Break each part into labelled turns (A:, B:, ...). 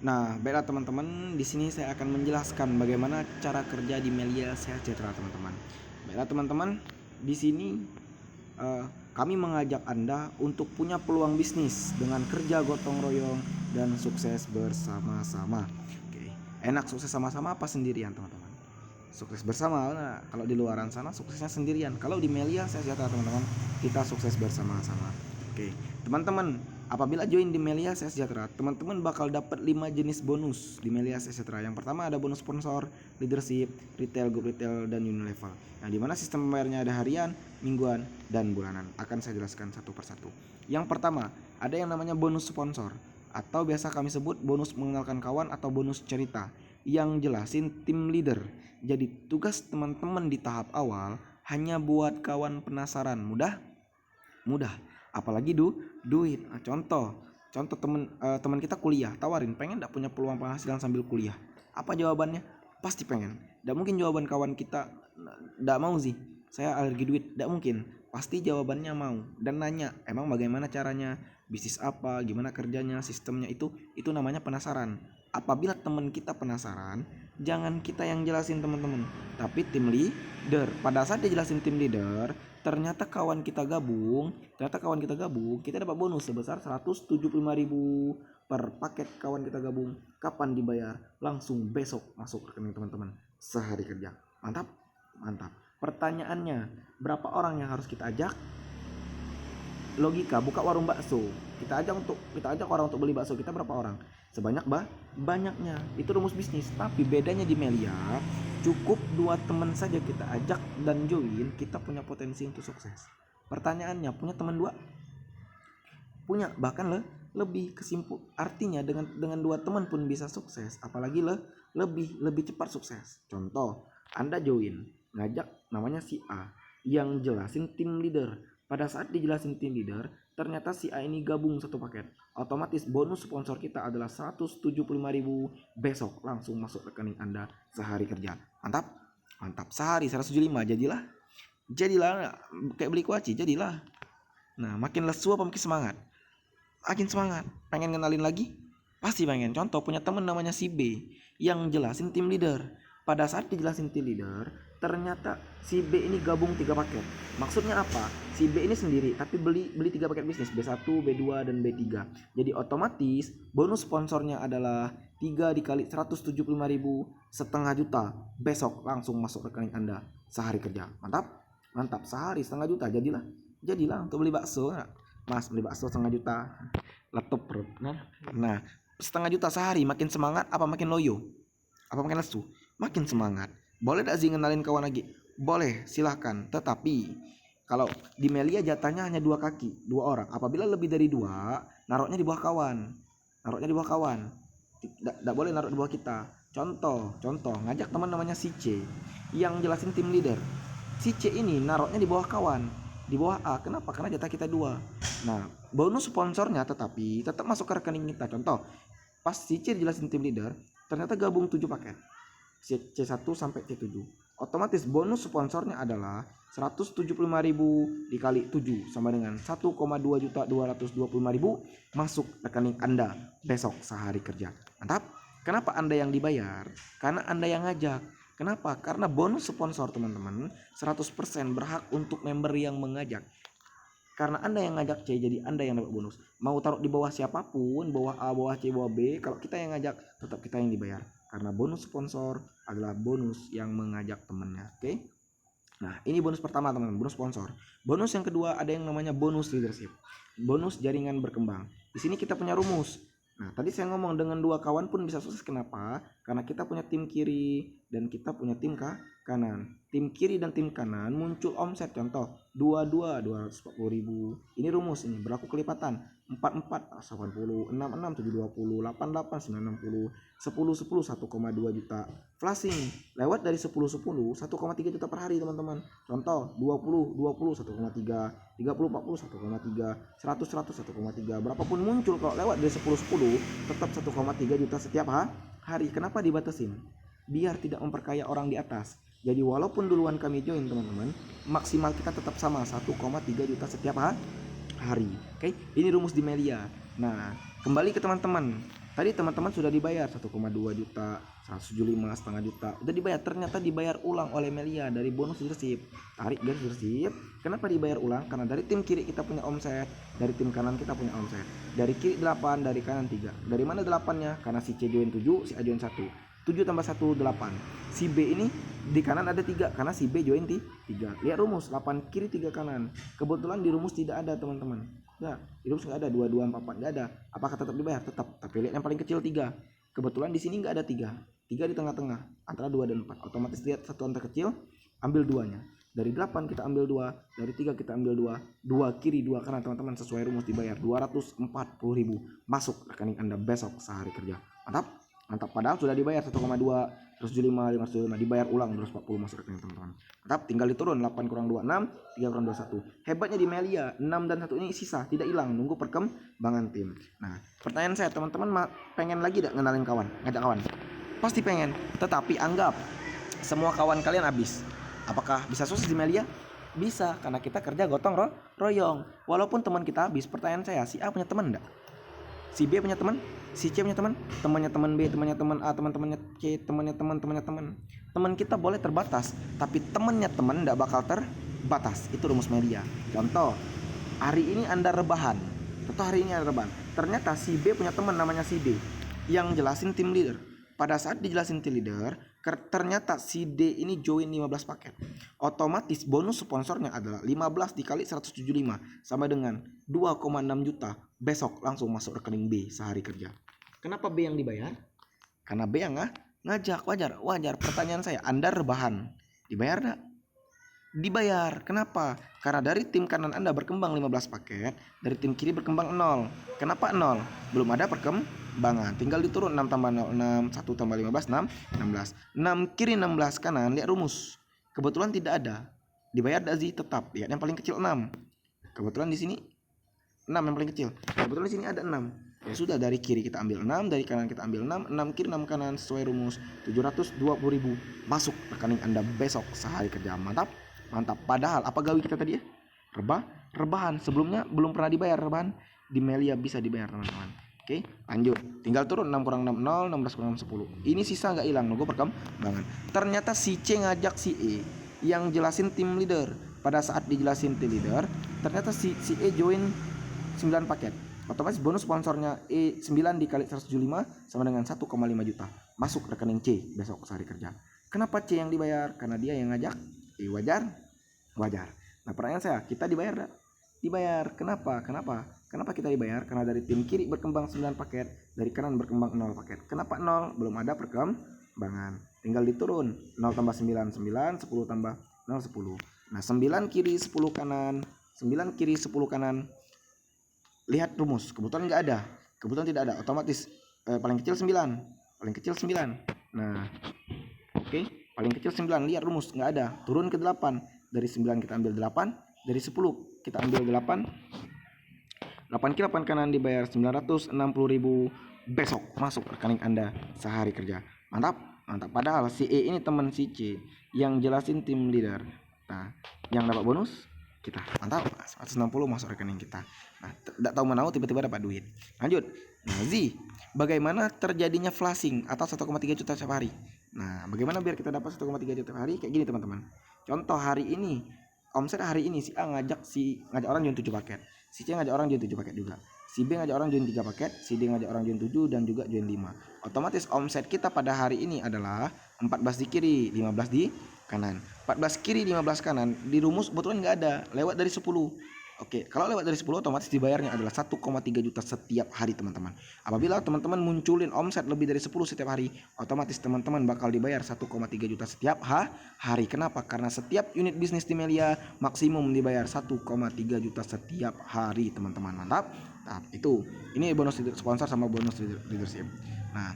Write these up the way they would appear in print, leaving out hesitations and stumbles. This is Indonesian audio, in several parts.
A: Nah, baiklah teman-teman, di sini saya akan menjelaskan bagaimana cara kerja di Melia Sejahtera, teman-teman. Baiklah teman-teman, di sini kami mengajak Anda untuk punya peluang bisnis dengan kerja gotong royong dan sukses bersama-sama. Oke, enak sukses sama-sama apa sendirian, teman-teman? Sukses bersama. Nah, kalau di luaran sana suksesnya sendirian. Kalau di Melia Sejahtera, teman-teman, kita sukses bersama-sama. Oke, teman-teman, apabila join di Melia Sejahtera, teman-teman bakal dapat 5 jenis bonus di Melia Sejahtera. Yang pertama ada bonus sponsor, leadership, retail, group retail, dan unilevel. Nah, dimana sistem pembayarannya ada harian, mingguan, dan bulanan. Akan saya jelaskan satu persatu. Yang pertama, ada yang namanya bonus sponsor, atau biasa kami sebut bonus mengenalkan kawan atau bonus cerita, yang jelasin tim leader. Jadi tugas teman-teman di tahap awal hanya buat kawan penasaran. Mudah. Apalagi duit. Nah, contoh teman kita kuliah, tawarin pengen enggak punya peluang penghasilan sambil kuliah. Apa jawabannya? Pasti pengen. Enggak mungkin jawaban kawan kita enggak mau sih, saya alergi duit. Enggak mungkin. Pasti jawabannya mau dan nanya, emang bagaimana caranya, bisnis apa, gimana kerjanya, sistemnya. Itu namanya penasaran. Apabila teman kita penasaran, jangan kita yang jelasin, teman-teman, tapi tim leader. Pada saat dia jelasin tim leader, ternyata kawan kita gabung, kita dapat bonus sebesar 175.000 per paket kawan kita gabung. Kapan dibayar? Langsung besok masuk rekening teman-teman, sehari kerja. Mantap. Pertanyaannya, berapa orang yang harus kita ajak? Logika, buka warung bakso, kita ajak orang untuk beli bakso kita, berapa orang? Sebanyak banyaknya. Itu rumus bisnis. Tapi bedanya di Melia, cukup 2 teman saja kita ajak dan join, kita punya potensi untuk sukses. Pertanyaannya, punya teman 2? Punya, bahkan lebih kesimpul. Artinya dengan 2 teman pun bisa sukses, apalagi lebih cepat sukses. Contoh, Anda join, ngajak namanya si A yang jelasin tim leader. Pada saat dijelasin tim leader, ternyata si A ini gabung satu paket. Otomatis bonus sponsor kita adalah 175.000 besok langsung masuk rekening Anda sehari kerja. Mantap. Sehari 175 jadilah kayak beli kuaci, jadilah. Nah, makin lesu apa makin semangat? Makin semangat. Pengen kenalin lagi? Pasti pengen. Contoh, punya teman namanya si B yang jelasin tim leader. Pada saat dijelasin tim leader, ternyata si B ini gabung 3 paket. Maksudnya apa? Si B ini sendiri tapi beli 3 paket bisnis, B1, B2, dan B3. Jadi otomatis bonus sponsornya adalah 3 dikali 175.000, setengah juta. Besok langsung masuk rekening Anda sehari kerja. Mantap. Sehari setengah juta jadilah untuk beli bakso. Mas, beli bakso setengah juta, laptop perut. Nah, setengah juta sehari. Makin semangat apa makin loyo? Apa makin lesu? Makin semangat. Boleh gak sih ngenalin kawan lagi? Boleh, silahkan. Tetapi kalau di Melia jatahnya hanya 2 kaki, 2 orang. Apabila lebih dari 2, naruhnya di bawah kawan. Tidak boleh naruh di bawah kita. Contoh, ngajak teman namanya si C yang jelasin tim leader. Si C ini naruhnya di bawah kawan, di bawah A. Kenapa? Karena jatah kita 2. Nah, bonus sponsornya tetap masuk ke rekening kita. Contoh, pas si C jelasin tim leader, ternyata gabung 7 paket, C1 sampai C7. Otomatis bonus sponsornya adalah 175.000 dikali 7 sama dengan 1,2.225.000 masuk rekening Anda besok sehari kerja. Mantap. Kenapa Anda yang dibayar? Karena Anda yang ngajak. Kenapa? Karena bonus sponsor, teman-teman, 100% berhak untuk member yang mengajak. Karena Anda yang ngajak C, jadi Anda yang dapat bonus. Mau taruh di bawah siapapun, bawah A, bawah C, bawah B, kalau kita yang ngajak, tetap kita yang dibayar. Karena bonus sponsor adalah bonus yang mengajak temannya. Oke? Nah, ini bonus pertama, teman-teman, bonus sponsor. Bonus yang kedua ada yang namanya bonus leadership. Bonus jaringan berkembang. Di sini kita punya rumus. Nah, tadi saya ngomong dengan 2 kawan pun bisa sukses. Kenapa? Karena kita punya tim kiri dan kita punya tim kanan. Tim kiri dan tim kanan muncul omset. Contoh, 22 240.000. Ini rumus, ini berlaku kelipatan. 44 80, 66 720, 88 960, 10 10 1,2 juta. Flashing lewat dari 10 10 1,3 juta per hari, teman-teman. Contoh, 20 20 1,3, 30 40 1,3, 100 100 1,3. Berapapun muncul kalau lewat dari 10 10 tetap 1,3 juta setiap hari. Kenapa dibatasin? Biar tidak memperkaya orang di atas. Jadi walaupun duluan kami join, teman-teman, maksimal kita tetap sama 1,3 juta setiap hari. Oke, ini rumus di Melia. Nah, kembali ke teman-teman. Tadi teman-teman sudah dibayar 1,2 juta, 175 setengah juta, udah dibayar. Ternyata dibayar ulang oleh Melia dari bonus leadership. Tarik garis leadership. Kenapa dibayar ulang? Karena dari tim kiri kita punya omset, dari tim kanan kita punya omset. Dari kiri 8, dari kanan 3. Dari mana 8-nya? Karena si C join 7, si A join 1. 7 tambah 1 8. Si B ini di kanan ada 3 karena si B join 3. Lihat rumus 8 kiri 3 kanan. Kebetulan di rumus tidak ada teman-teman. Enggak, di rumus enggak ada 2 2 4 4 enggak ada. Apakah tetap dibayar? Tetap. Tapi lihat yang paling kecil 3. Kebetulan di sini enggak ada 3. 3 di tengah-tengah antara 2 dan 4. Otomatis lihat satuan terkecil, ambil 2-nya. Dari 8 kita ambil 2, dari 3 kita ambil 2, 2 kiri 2 kanan teman-teman, sesuai rumus dibayar 240.000 masuk rekening Anda besok sehari kerja. Mantap, padahal sudah dibayar 1,2, 175, 575, dibayar ulang 240 masuk rekening teman-teman. Mantap, tinggal diturun 8 kurang 2 6, 3 kurang 2 1. Hebatnya di Melia 6 dan 1 ini sisa, tidak hilang, nunggu perkembangan tim. Nah, pertanyaan saya, teman-teman pengen lagi tidak ngenalin kawan, ngajak kawan? Pasti pengen, tetapi anggap semua kawan kalian habis. Apakah bisa sukses di Melia? Bisa, karena kita kerja gotong royong. Walaupun teman kita habis, pertanyaan saya, si A punya teman enggak? Si B punya teman, si C punya teman, temannya teman B, temannya teman A, teman-temannya C, temannya teman. Teman kita boleh terbatas, tapi temannya teman tidak bakal terbatas. Itu rumus Melia. Contoh, hari ini Anda rebahan. Ternyata si B punya teman namanya si D yang jelasin tim leader. Pada saat dijelasin tim leader, ternyata si D ini join 15 paket. Otomatis bonus sponsornya adalah 15 dikali 175 sama dengan 2,6 juta. Besok langsung masuk rekening B sehari kerja. Kenapa B yang dibayar? Karena B yang ngajak. Wajar. Pertanyaan saya, Anda rebahan, dibayar enggak? Dibayar. Kenapa? Karena dari tim kanan Anda berkembang 15 paket, dari tim kiri berkembang 0. Kenapa 0? Belum ada perkembangan. Tinggal diturun 6 tambah 0, 6, 1 tambah 15, 6, 16. 6 kiri 16 kanan, lihat rumus. Kebetulan tidak ada. Dibayar dazi tetap. Lihat yang paling kecil 6. Kebetulan di sini 6 yang paling kecil. Kebetulan di sini ada 6. Ya sudah, dari kiri kita ambil 6, dari kanan kita ambil 6, 6 kiri 6 kanan sesuai rumus 720.000 masuk rekening Anda besok sehari kerja. Mantap. Padahal apa gawi kita tadi ya? Rebahan. Sebelumnya belum pernah dibayar rebahan. Di Melia bisa dibayar teman-teman. Oke, lanjut. Tinggal turun 6 kurang 6 0, 16 kurang 10. Ini sisa nggak hilang, nunggu perkembangan. Ternyata si C ngajak si E yang jelasin tim leader. Pada saat dijelasin tim leader, ternyata si E join 9 paket. Otomatis bonus sponsornya E 9 dikali 175 sama dengan 1,5 juta. Masuk rekening C besok sehari kerja. Kenapa C yang dibayar? Karena dia yang ngajak. Wajar. Nah, pertanyaan saya, kita dibayar enggak? Dibayar. Kenapa kita dibayar? Karena dari tim kiri berkembang 9 paket, dari kanan berkembang 0 paket. Kenapa 0? Belum ada perkembangan. Tinggal diturun 0 tambah 9 9, 10 tambah 0 10. Nah, 9 kiri 10 kanan, 9 kiri 10 kanan. Lihat rumus, kebetulan nggak ada, kebetulan tidak ada. Otomatis paling kecil 9. Nah, oke, paling kecil 9. Lihat rumus, nggak ada. Turun ke 8. Dari 9 kita ambil 8, dari 10 kita ambil 8. 8 kiri 8 kanan dibayar 960.000 besok masuk rekening Anda sehari kerja. Mantap. Padahal si E ini teman si C yang jelasin tim leader. Nah, yang dapat bonus kita. Mantap, 160 masuk rekening kita. Nah, tidak tahu menau tiba-tiba dapat duit. Lanjut. Nah, Z, bagaimana terjadinya flashing atau 1,3 juta setiap hari? Nah, bagaimana biar kita dapat 1,3 juta setiap hari? Kayak gini teman-teman. Contoh hari ini, omset hari ini si A ngajak orang join 7 paket. Si C ngajak orang join 7 paket juga. Si B ngajak orang join 3 paket, si D ngajak orang join 7 dan juga join 5. Otomatis omset kita pada hari ini adalah 14 di kiri, 15 di kanan. 14 kiri, 15 kanan. Di rumus kebetulan nggak ada, lewat dari 10. Oke, kalau lewat dari 10 otomatis dibayarnya adalah 1,3 juta setiap hari teman-teman. Apabila teman-teman munculin omset lebih dari 10 setiap hari, otomatis teman-teman bakal dibayar 1,3 juta setiap hari. Kenapa? Karena setiap unit bisnis di Melia maksimum dibayar 1,3 juta setiap hari teman-teman. Mantap. Nah, itu. Ini bonus sponsor sama bonus leadership. Nah,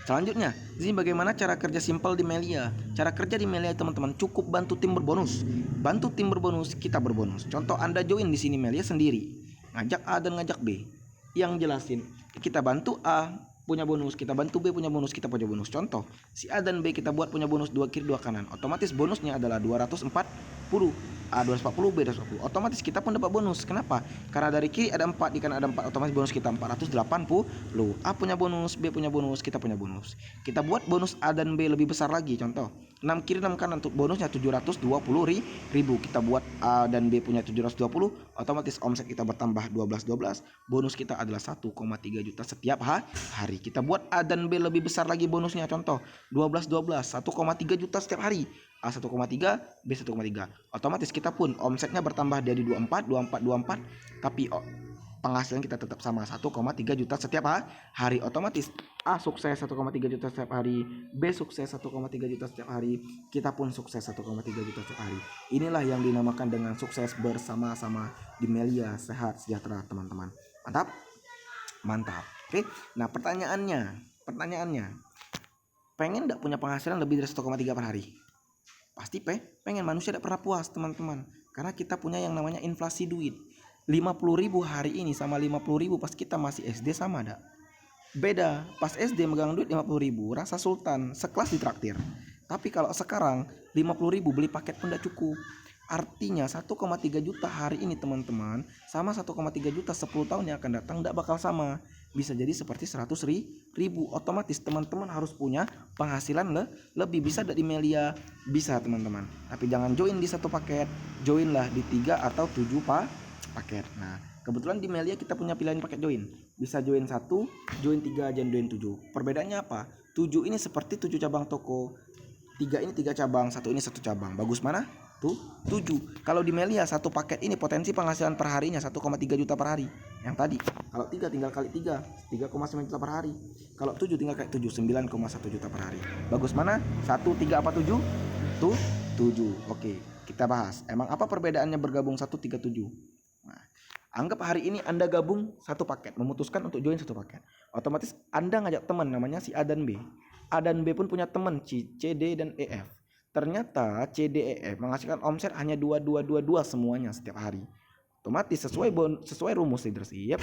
A: selanjutnya, ini bagaimana cara kerja simpel di Melia. Cara kerja di Melia teman-teman cukup bantu tim berbonus. Bantu tim berbonus, kita berbonus. Contoh Anda join di sini Melia sendiri, ngajak A dan ngajak B. Yang jelasin, kita bantu A punya bonus, kita bantu B punya bonus, kita punya bonus. Contoh, si A dan B kita buat punya bonus 2 kiri 2 kanan. Otomatis bonusnya adalah 240. A 240, B 240. Otomatis kita pun dapat bonus. Kenapa? Karena dari kiri ada 4, di kanan ada 4, otomatis bonus kita 480. A punya bonus, B punya bonus, kita punya bonus. Kita buat bonus A dan B lebih besar lagi. Contoh, 6 kiri 6 kanan, untuk bonusnya 720.000. Kita buat A dan B punya 720, otomatis omset kita bertambah 12. Bonus kita adalah 1,3 juta setiap hari. Kita buat A dan B lebih besar lagi bonusnya. Contoh, 12 1,3 juta setiap hari. A 1,3, B 1,3. Otomatis kita pun omsetnya bertambah dari 24, tapi penghasilan kita tetap sama 1,3 juta setiap hari. Otomatis A sukses 1,3 juta setiap hari, B sukses 1,3 juta setiap hari, kita pun sukses 1,3 juta setiap hari. Inilah yang dinamakan dengan sukses bersama-sama di Melia Sehat Sejahtera, teman-teman. Mantap. Oke. Nah, pertanyaannya, pengen enggak punya penghasilan lebih dari 1,3 per hari? Pasti pengen. Manusia tidak pernah puas, teman-teman, karena kita punya yang namanya inflasi duit. 50.000 hari ini sama 50.000 pas kita masih SD sama ada. Beda, pas SD megang duit 50.000 rasa sultan, sekelas ditraktir. Tapi kalau sekarang 50.000 beli paket pun tidak cukup. Artinya 1,3 juta hari ini, teman-teman, sama 1,3 juta 10 tahun yang akan datang tidak bakal sama. Bisa jadi seperti 100.000. Otomatis teman-teman harus punya penghasilan lebih. Bisa dari Melia? Bisa, teman-teman. Tapi jangan join di satu paket, joinlah di 3 atau 7 paket. Nah, kebetulan di Melia kita punya pilihan paket join. Bisa join 1, join 3, join 7. Perbedaannya apa? 7 ini seperti 7 cabang toko, 3 ini 3 cabang, 1 ini 1 cabang. Bagus mana? Tuh, 7. Kalau di Melia satu paket ini potensi penghasilan per harinya 1,3 juta per hari. Yang tadi, kalau 3 tinggal kali 3, 3,9 juta per hari. Kalau 7 tinggal kali 7, 9,1 juta per hari. Bagus mana? 1, 3 apa 7? Tuh, 7. Oke, kita bahas. Emang apa perbedaannya bergabung 1, 3, 7? Nah, anggap hari ini Anda gabung satu paket, memutuskan untuk join satu paket. Otomatis Anda ngajak teman namanya si A dan B. A dan B pun punya teman C, D, dan E, F. Ternyata C, D, E, F menghasilkan omset hanya 2222 semuanya setiap hari. Otomatis sesuai rumus leadership,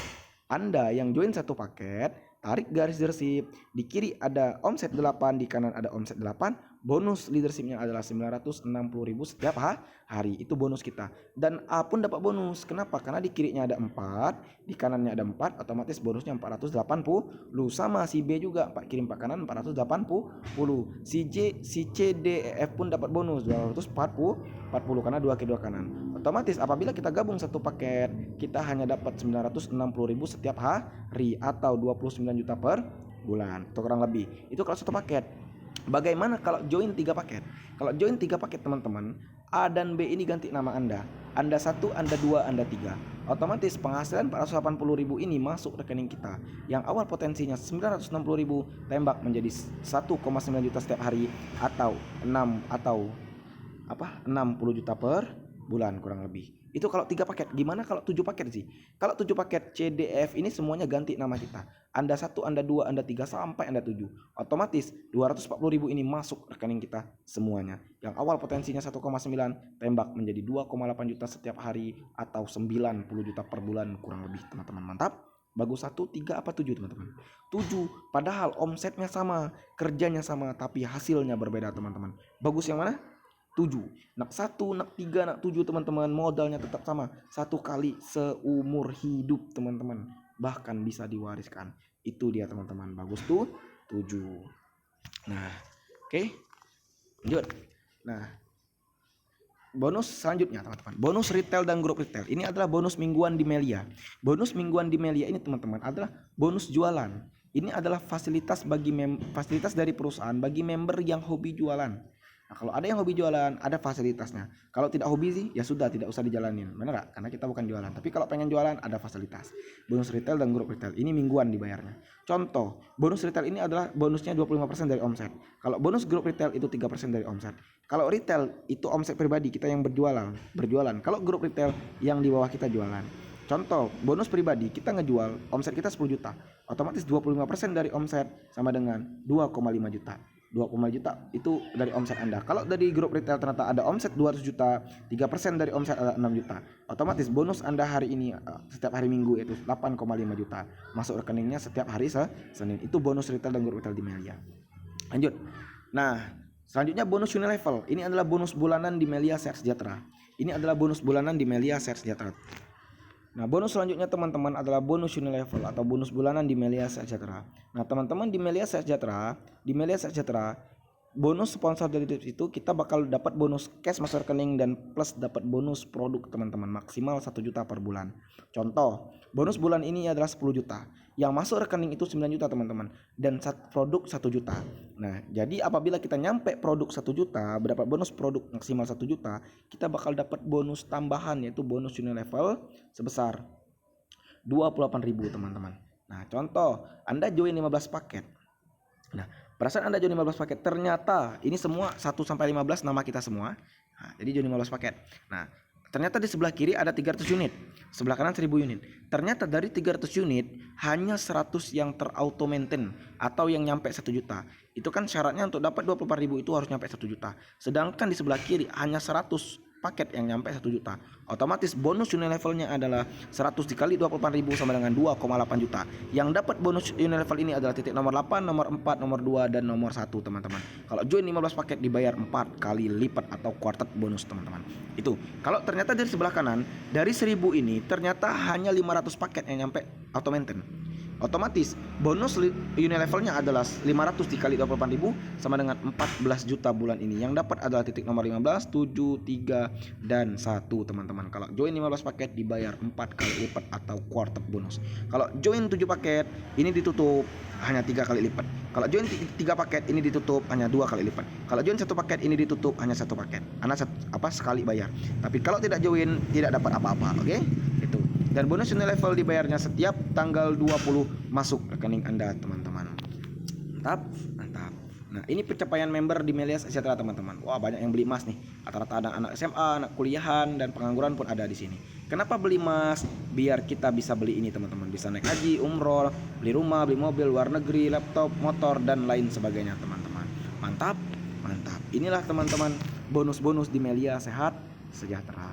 A: Anda yang join satu paket, tarik garis leadership, di kiri ada omset 8, di kanan ada omset 8, bonus leadershipnya adalah 960.000 setiap hari. Itu bonus kita. Dan A pun dapat bonus. Kenapa? Karena di kirinya ada 4, di kanannya ada 4, otomatis bonusnya 480. Sama si B juga, 4 kiri 4 kanan 480. Si C, D, E, F pun dapat bonus 240 karena 2 kiri 2 kanan. Otomatis apabila kita gabung satu paket, kita hanya dapat 960.000 setiap hari atau 29 juta per bulan atau kurang lebih. Itu kalau satu paket. Bagaimana kalau join 3 paket? Kalau join 3 paket, teman-teman, A dan B ini ganti nama Anda. Anda 1, Anda 2, Anda 3. Otomatis penghasilan 480.000 ini masuk rekening kita. Yang awal potensinya 960.000 tembak menjadi 1,9 juta setiap hari atau 60 juta per bulan kurang lebih. Itu kalau 3 paket. Gimana kalau 7 paket sih? Kalau 7 paket C, D, F ini semuanya ganti nama kita. Anda 1, Anda 2, Anda 3 sampai Anda 7. Otomatis 240.000 ini masuk rekening kita semuanya. Yang awal potensinya 1,9 tembak menjadi 2,8 juta setiap hari atau 90 juta per bulan kurang lebih, teman-teman. Mantap. Bagus 1, 3 apa 7, teman-teman? 7. Padahal omsetnya sama, kerjanya sama, tapi hasilnya berbeda, teman-teman. Bagus yang mana? 7. Nak 1, nak 3, nak 7, teman-teman, modalnya tetap sama. 1 kali seumur hidup, teman-teman. Bahkan bisa diwariskan. Itu dia, teman-teman. Bagus tuh 7. Nah, oke. Lanjut. Nah, bonus selanjutnya, teman-teman. Bonus retail dan grup retail. Ini adalah bonus mingguan di Melia. Bonus mingguan di Melia ini, teman-teman, adalah bonus jualan. Ini adalah fasilitas fasilitas dari perusahaan bagi member yang hobi jualan. Nah, kalau ada yang hobi jualan, ada fasilitasnya. Kalau tidak hobi sih, ya sudah, tidak usah dijalanin. Benar gak? Karena kita bukan jualan. Tapi kalau pengen jualan, ada fasilitas. Bonus retail dan grup retail. Ini mingguan dibayarnya. Contoh, bonus retail ini adalah bonusnya 25% dari omset. Kalau bonus grup retail itu 3% dari omset. Kalau retail itu omset pribadi kita yang berjualan. Kalau grup retail yang di bawah kita jualan. Contoh, bonus pribadi kita ngejual, omset kita 10 juta. Otomatis 25% dari omset sama dengan 2,5 juta. 2,5 juta itu dari omset Anda. Kalau dari grup retail ternyata ada omset 200 juta, 3% dari omset adalah 6 juta. Otomatis bonus Anda hari ini setiap hari Minggu yaitu 8,5 juta masuk rekeningnya setiap hari Senin. Itu bonus retail dan grup retail di Melia. Lanjut. Nah, selanjutnya bonus Unilevel. Ini adalah bonus bulanan di Melia Sehat Sejahtera. Ini adalah bonus bulanan di Melia Sehat Sejahtera. Nah, bonus selanjutnya teman-teman adalah bonus Unilevel atau bonus bulanan di Melia Sehat Sejahtera. Nah, teman-teman di Melia Sehat Sejahtera, bonus sponsor dari tips itu kita bakal dapat bonus cash masuk rekening dan plus dapat bonus produk teman-teman maksimal 1 juta per bulan. Contoh, bonus bulan ini adalah 10 juta. Yang masuk rekening itu 9 juta teman-teman dan produk 1 juta. Nah, jadi apabila kita nyampe produk 1 juta, berdapat bonus produk maksimal 1 juta, kita bakal dapat bonus tambahan yaitu bonus Unilevel sebesar 28.000 teman-teman. Nah, contoh, Anda join 15 paket. Nah, perasaan Anda join 15 paket, ternyata ini semua 1 sampai 15 nama kita semua. Nah, jadi join 15 paket. Nah, ternyata di sebelah kiri ada 300 unit, sebelah kanan 1000 unit. Ternyata dari 300 unit hanya 100 yang terauto maintain atau yang nyampe 1 juta. Itu kan syaratnya untuk dapat 24.000 itu harus nyampe 1 juta. Sedangkan di sebelah kiri hanya 100 paket yang nyampe 1 juta. Otomatis bonus Unilevelnya adalah 100 dikali 24.000 sama dengan 2,8 juta. Yang dapat bonus Unilevel ini adalah titik nomor 8, nomor 4, nomor 2 dan nomor 1 teman-teman. Kalau join 15 paket dibayar 4 kali lipat atau quarter bonus teman-teman. Itu. Kalau ternyata dari sebelah kanan dari 1000 ini ternyata hanya 500 paket yang nyampe auto maintain. Otomatis bonus Unilevelnya adalah 500 dikali 24.000 sama dengan 14 juta bulan ini. Yang dapat adalah titik nomor 15, 7, 3 dan 1 teman-teman. Kalau join 15 paket dibayar 4 kali lipat atau quarter bonus. Kalau join 7 paket ini ditutup hanya 3 kali lipat. Kalau join 3 paket ini ditutup hanya 2 kali lipat. Kalau join 1 paket ini ditutup hanya 1 paket. Sekali bayar. Tapi kalau tidak join tidak dapat apa-apa, oke? Itu. Dan bonus Unilevel dibayarnya setiap tanggal 20 masuk rekening Anda teman-teman. Mantap. Nah, ini pencapaian member di Melia Sejahtera teman-teman. Wah, banyak yang beli emas nih. Rata-rata ada anak SMA, anak kuliahan dan pengangguran pun ada di sini. Kenapa beli emas? Biar kita bisa beli ini teman-teman. Bisa naik haji, umroh, beli rumah, beli mobil, luar negeri, laptop, motor dan lain sebagainya teman-teman. Mantap. Inilah teman-teman bonus-bonus di Melia Sehat Sejahtera.